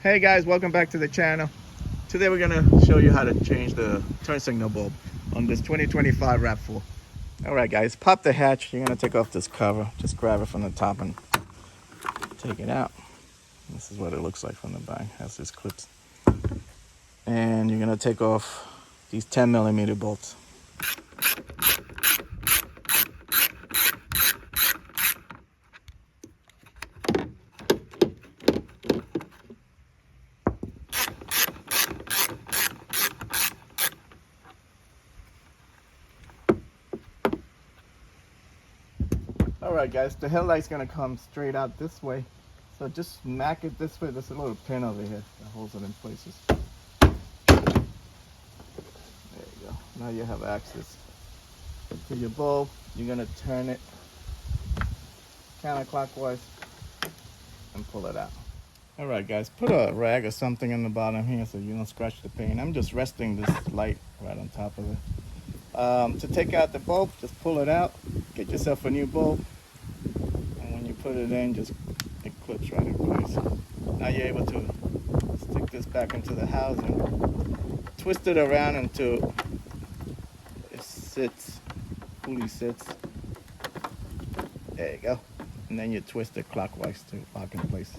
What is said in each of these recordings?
Hey guys, welcome back to the channel. Today we're gonna show you how to change the turn signal bulb on this 2025 RAV4. Alright guys, pop the hatch. You're gonna take off this cover. Just grab it from the top and take it out. This is what it looks like from the back. Has these clips. And you're gonna take off these 10mm bolts. Alright guys, the headlight's gonna come straight out this way. So just smack it this way. There's a little pin over here that holds it in places. There you go. Now you have access to your bulb. You're gonna turn it counterclockwise and pull it out. Alright guys, put a rag or something in the bottom here so you don't scratch the paint. I'm just resting this light right on top of it. To take out the bulb, just pull it out. Get yourself a new bulb. Put it in, just it clips right in place. Now you're able to stick this back into the housing, twist it around until it sits, fully sits. There you go. And then you twist it clockwise to lock in place.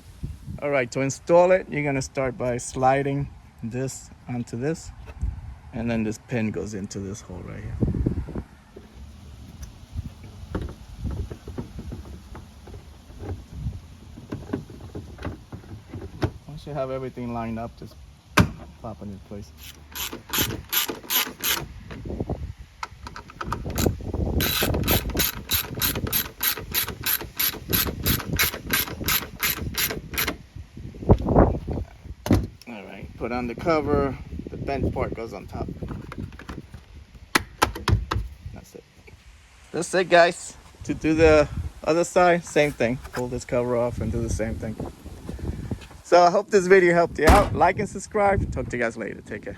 All right, to install it, you're gonna start by sliding this onto this, and then this pin goes into this hole right here. Once you have everything lined up, just pop it in place. All right, put on the cover. The bent part goes on top. That's it. That's it, guys. To do the other side, same thing. Pull this cover off and do the same thing. So I hope this video helped you out. Like and subscribe. Talk to you guys later. Take care.